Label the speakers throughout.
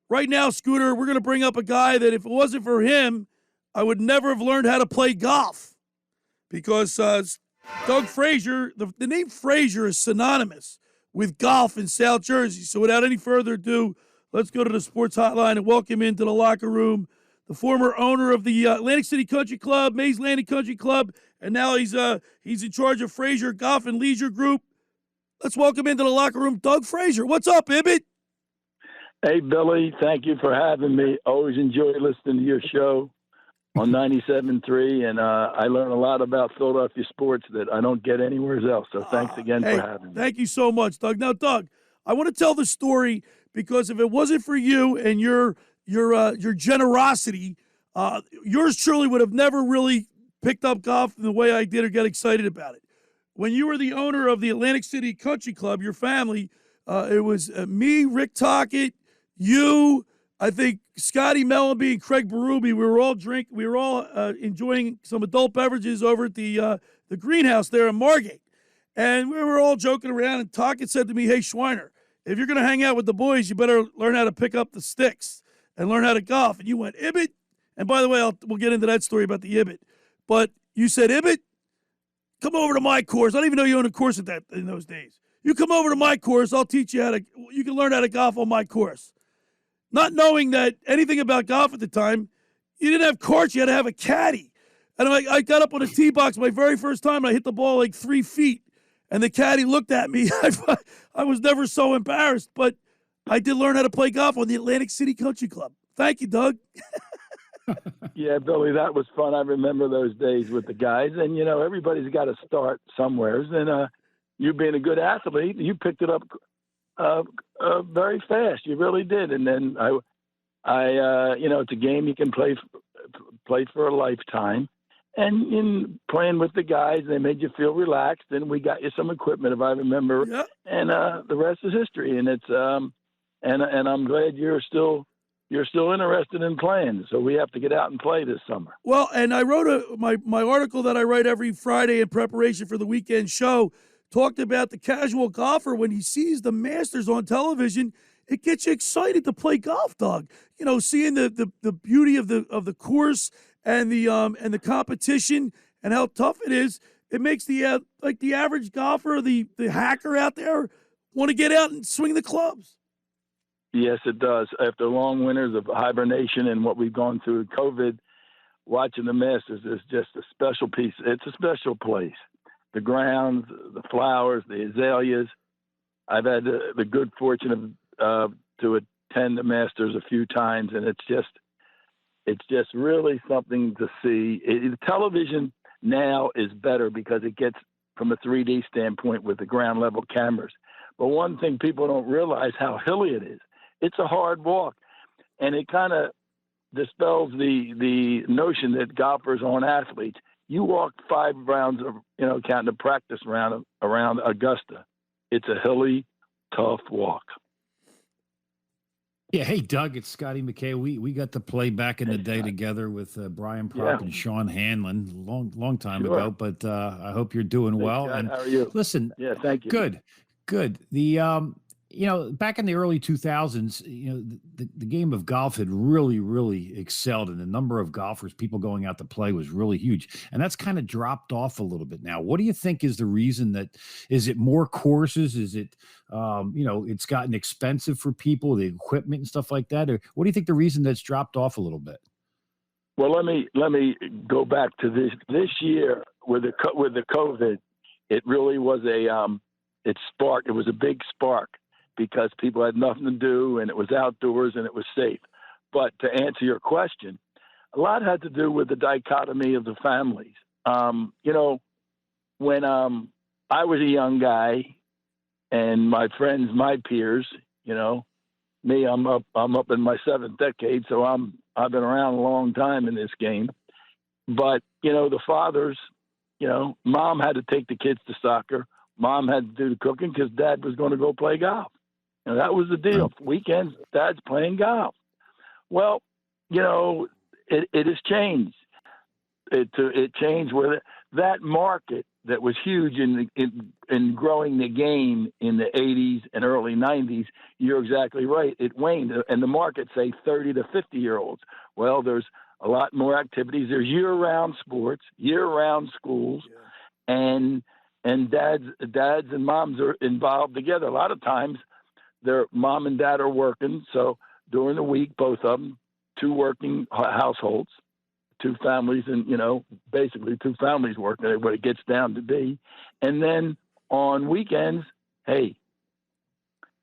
Speaker 1: right now, Scooter, we're going to bring up a guy that if it wasn't for him, I would never have learned how to play golf because Doug Fraser, the name Fraser is synonymous with golf in South Jersey. So without any further ado, let's go to the sports hotline and welcome into the locker room the former owner of the Atlantic City Country Club, Mays Landing Country Club, and now he's in charge of Fraser Golf and Leisure Group. Let's welcome into the locker room Doug Fraser. What's up, Ibbett?
Speaker 2: Hey, Billy. Thank you for having me. Always enjoy listening to your show on 97.3, and I learn a lot about Philadelphia sports that I don't get anywhere else. So thanks again for having me.
Speaker 1: Thank you so much, Doug. Now, Doug, I want to tell the story because if it wasn't for you and your generosity, yours truly would have never really picked up golf in the way I did or get excited about it. When you were the owner of the Atlantic City Country Club, your family, it was me, Rick Tockett, you, I think Scotty Mellenby and Craig Berube. We were all enjoying some adult beverages over at the greenhouse there in Margate. And we were all joking around, and Tockett said to me, hey, Schweiner, if you're going to hang out with the boys, you better learn how to pick up the sticks and learn how to golf. And you went, Ibbett. And by the way, we'll get into that story about the Ibbett. But you said, Ibbett, come over to my course. I don't even know you owned a course in those days. You come over to my course, I'll teach you you can learn how to golf on my course. Not knowing that anything about golf at the time, you didn't have carts, you had to have a caddy. And I got up on a tee box my very first time, and I hit the ball like 3 feet. And the caddy looked at me. I was never so embarrassed, but I did learn how to play golf on the Atlantic City Country Club. Thank you, Doug.
Speaker 2: Yeah, Billy, that was fun. I remember those days with the guys. And, everybody's got to start somewheres. And you being a good athlete, you picked it up very fast. You really did. And then it's a game you can play for a lifetime. And in playing with the guys, they made you feel relaxed, and we got you some equipment, if I remember. Yep. And the rest is history. And it's and I'm glad you're still interested in playing. So we have to get out and play this summer.
Speaker 1: Well, and I wrote my article that I write every Friday in preparation for the weekend show talked about the casual golfer when he sees the Masters on television. It gets you excited to play golf, Doug. Seeing the beauty of the course and the competition and how tough it is. It makes the average golfer, the hacker out there, want to get out and swing the clubs.
Speaker 2: Yes, it does. After long winters of hibernation and what we've gone through with COVID, watching the Masters is just a special piece. It's a special place. The grounds, the flowers, the azaleas. I've had the good fortune of to attend the Masters a few times, and it's just really something to see. The television now is better because it gets from a 3D standpoint with the ground level cameras. But one thing people don't realize how hilly it is. It's a hard walk, and it kind of dispels the notion that golfers aren't athletes. You walk 5 rounds of, counting the practice round around Augusta. It's a hilly, tough walk.
Speaker 3: Yeah, hey, Doug, it's Scotty McKay. We got to play back in the day together with Brian Propp and Sean Hanlon, long time ago, but I hope you're doing well.
Speaker 2: Scott,
Speaker 3: and
Speaker 2: how are you?
Speaker 3: Listen,
Speaker 2: thank you.
Speaker 3: Good. Back in the early 2000s, the game of golf had really, really excelled, and the number of golfers, people going out to play was really huge. And that's kind of dropped off a little bit now. What do you think is the reason is it more courses? Is it, it's gotten expensive for people, the equipment and stuff like that? Or what do you think the reason that's dropped off a little bit?
Speaker 2: Well, let me go back to this year with the COVID. It really was it sparked. It was a big spark, because people had nothing to do and it was outdoors and it was safe. But to answer your question, a lot had to do with the dichotomy of the families. When I was a young guy and my friends, my peers, me, I'm up in my 7th decade, so I've been around a long time in this game. But, the fathers, mom had to take the kids to soccer. Mom had to do the cooking because dad was going to go play golf. And that was the deal. Weekends, dad's playing golf. Well, it has changed. It changed where that market that was huge in growing the game in the 80s and early 90s, you're exactly right. It waned. And the market, say 30 to 50-year-olds. Well, there's a lot more activities. There's year-round sports, year-round schools, and dads and moms are involved together. A lot of times their mom and dad are working. So during the week, both of them, two working households, two families, and, basically two families working, what it gets down to be. And then on weekends,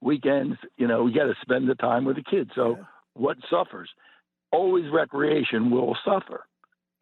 Speaker 2: we got to spend the time with the kids. So what suffers? Always recreation will suffer.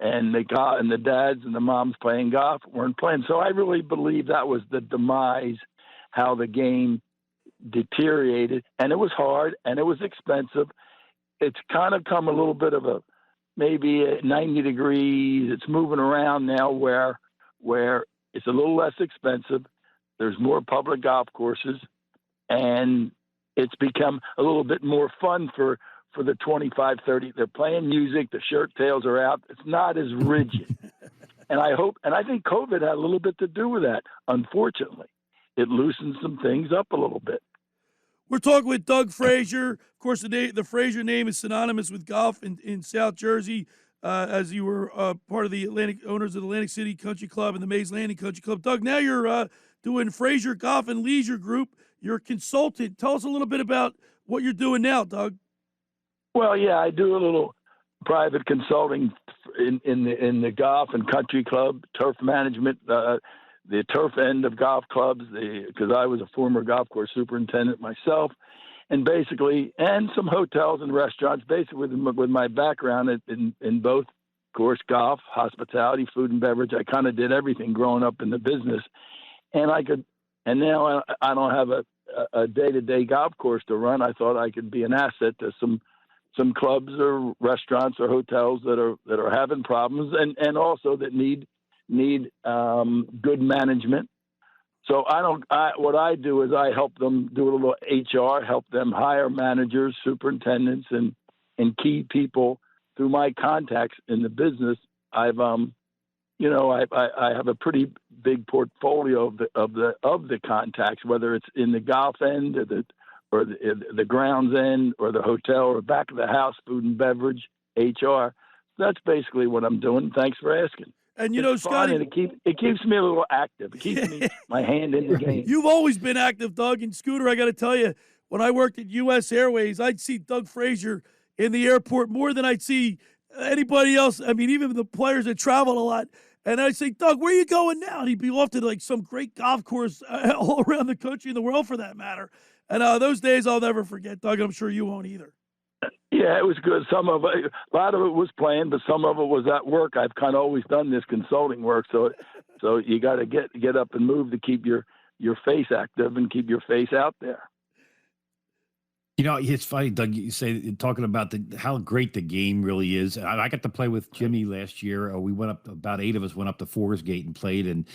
Speaker 2: And the dads and the moms playing golf weren't playing. So I really believe that was the demise, how the game deteriorated. And it was hard and it was expensive. It's kind of come a little bit of maybe 90 degrees. It's moving around now where it's a little less expensive. There's more public golf courses, and it's become a little bit more fun for the 25, 30. They're playing music. The shirt tails are out. It's not as rigid. And I think COVID had a little bit to do with that. Unfortunately, it loosened some things up a little bit.
Speaker 1: We're talking with Doug Fraser. Of course, the Fraser name is synonymous with golf in South Jersey, as you were part of the owners of the Atlantic City Country Club and the Mays Landing Country Club. Doug, now you're doing Fraser Golf and Leisure Group. You're a consultant. Tell us a little bit about what you're doing now, Doug.
Speaker 2: Well, yeah, I do a little private consulting in the golf and country club, turf management, the turf end of golf clubs, because I was a former golf course superintendent myself, and some hotels and restaurants, basically with my background in both course golf, hospitality, food and beverage. I kind of did everything growing up in the business, and now I don't have a day-to-day golf course to run. I thought I could be an asset to some clubs or restaurants or hotels that are having problems and also that need good management. So what I do is I help them do a little HR, help them hire managers, superintendents, and key people through my contacts in the business. I have a pretty big portfolio of the contacts, whether it's in the golf end or the grounds end or the hotel or back of the house, food and beverage, HR. That's basically what I'm doing. Thanks for asking.
Speaker 1: And
Speaker 2: Scotty, it keeps me a little active. It keeps me my hand in the game.
Speaker 1: You've always been active, Doug. And Scooter, I got to tell you, when I worked at U.S. Airways, I'd see Doug Fraser in the airport more than I'd see anybody else. I mean, even the players that travel a lot. And I'd say, Doug, where are you going now? And he'd be off to some great golf course all around the country and the world, for that matter. And those days I'll never forget, Doug. I'm sure you won't either.
Speaker 2: Yeah, it was good. A lot of it was playing, but some of it was at work. I've kind of always done this consulting work, so you got to get up and move to keep your face active and keep your face out there.
Speaker 3: It's funny, Doug, you say, talking about how great the game really is. I got to play with Jimmy last year. We went up, about 8 of us went up to Forsgate and played, and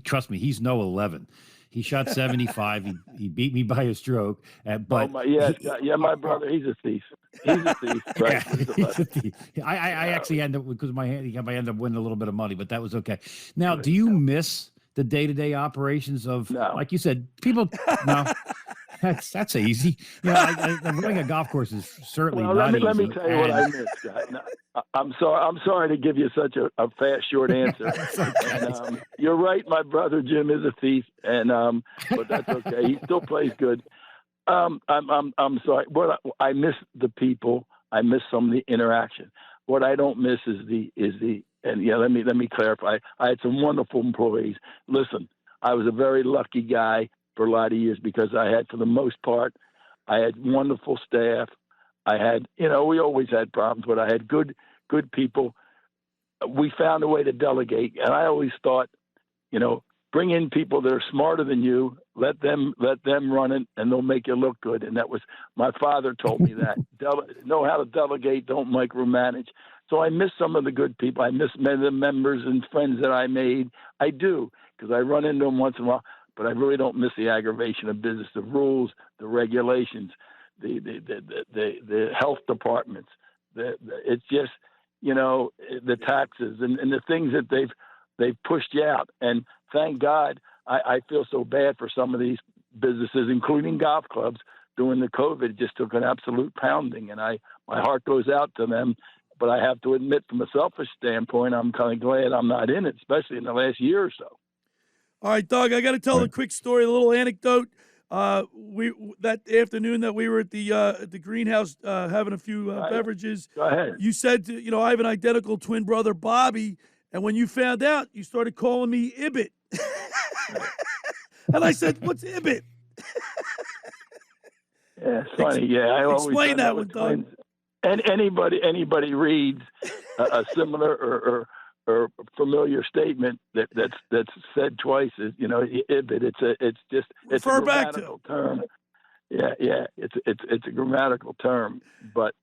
Speaker 3: trust me, he's no 11. He shot 75. He beat me by a stroke. But
Speaker 2: my brother, he's a thief. He's a thief. Right?
Speaker 3: He's a thief. I actually ended up, because of my handicap, I ended up winning a little bit of money, but that was okay. Now, do you miss the day-to-day operations of, like you said, people? No. That's easy. Running a golf course is certainly not easy.
Speaker 2: Let me tell you what I missed, guy. No, I'm sorry to give you such a fast, short answer. And, you're right. My brother Jim is a thief, and but that's okay. He still plays good. I'm sorry. I miss the people. I miss some of the interaction. What I don't miss is let me clarify. I had some wonderful employees. Listen, I was a very lucky guy for a lot of years, because I had, for the most part, I had wonderful staff. I had, we always had problems, but I had good people. We found a way to delegate, and I always thought, bring in people that are smarter than you, let them run it, and they'll make you look good. And that was, my father told me that. Know how to delegate, don't micromanage. So I miss some of the good people. I miss many of the members and friends that I made. I do, because I run into them once in a while. But I really don't miss the aggravation of business, the rules, the regulations, the health departments. It's just, the taxes and the things that they've pushed you out. And thank God, I feel so bad for some of these businesses, including golf clubs, during the COVID. Just took an absolute pounding, and my heart goes out to them. But I have to admit, from a selfish standpoint, I'm kind of glad I'm not in it, especially in the last year or so.
Speaker 1: All right, Doug, I got to tell a quick story, a little anecdote. We that afternoon that we were at the greenhouse having a few beverages.
Speaker 2: Go ahead.
Speaker 1: You said, I have an identical twin brother, Bobby, and when you found out, you started calling me Ibbit. And I said, "What's Ibbit?"
Speaker 2: Yeah, it's funny. Yeah, I always
Speaker 1: explain that one, Doug.
Speaker 2: And anybody reads a similar or familiar statement that's said twice, is Ibbit. It's a grammatical term. Yeah, it's a grammatical term. But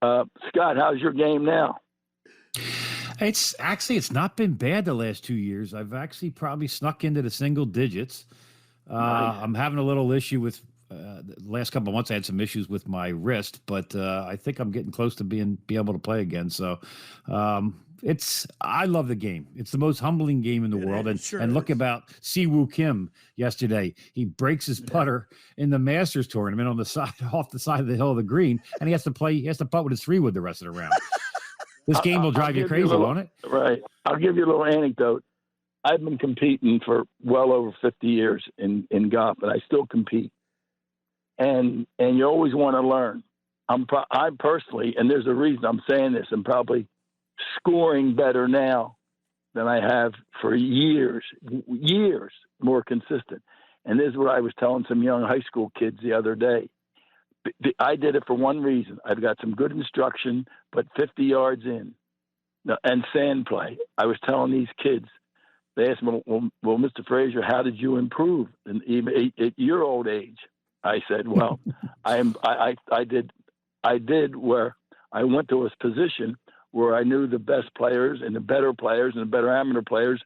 Speaker 2: Scott, how's your game now?
Speaker 3: It's not been bad the last 2 years. I've actually probably snuck into the single digits.
Speaker 2: Nice.
Speaker 3: I'm having a little issue with the last couple of months. I had some issues with my wrist, but I think I'm getting close to be able to play again. So I love the game. It's the most humbling game in the world. And look about Siwoo Kim yesterday. He breaks his putter in the Masters tournament on the side, off the side of the hill of the green, and he has to putt with his 3-wood the rest of the round. This game will drive you crazy, won't it?
Speaker 2: Right. I'll give you a little anecdote. I've been competing for well over 50 years in golf, and I still compete. And you always want to learn. I personally, and there's a reason I'm saying this, I'm probably scoring better now than I have for years more consistent. And this is what I was telling some young high school kids the other day. I did it for one reason. I've got some good instruction, but 50 yards in and sand play. I was telling these kids, they asked me, well, Mr. Fraser, how did you improve even at your old age? I said, well, I did where I went to a position where I knew the best players and the better amateur players,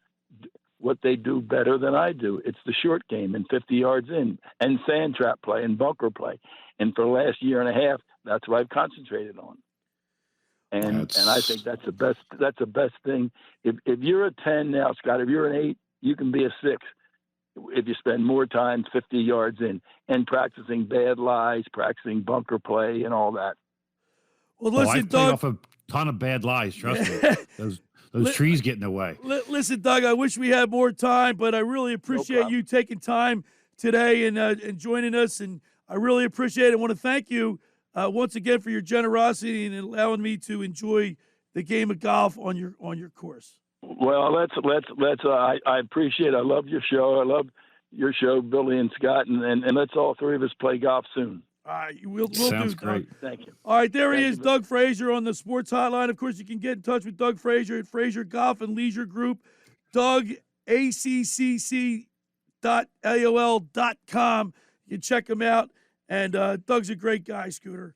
Speaker 2: what they do better than I do. It's the short game and 50 yards in and sand trap play and bunker play. And for the last year and a half, that's what I've concentrated on. And I think that's the best thing. If you're a 10 now, Scott, if you're an 8, you can be a 6 if you spend more time 50 yards in and practicing bad lies, practicing bunker play and all that.
Speaker 1: Well, listen,
Speaker 3: I've
Speaker 1: Doug,
Speaker 3: played off a ton of bad lies, trust me. Those trees get in the way.
Speaker 1: Listen, Doug, I wish we had more time, but I really appreciate you taking time today and joining us, and I really appreciate it. I want to thank you once again for your generosity and allowing me to enjoy the game of golf on your course.
Speaker 2: Well, let's. I appreciate it. I love your show. I love your show, Billy and Scott, and let's all three of us play golf soon.
Speaker 1: All right, we'll
Speaker 3: Sounds
Speaker 1: do,
Speaker 3: great.
Speaker 1: Doug.
Speaker 2: Thank you.
Speaker 1: All right, there he
Speaker 2: Thank
Speaker 1: is,
Speaker 2: you.
Speaker 1: Doug Fraser on the Sports Hotline. Of course, you can get in touch with Doug Fraser at Fraser Golf and Leisure Group, DougACCC.AOL.com. You can check him out, and Doug's a great guy, Scooter.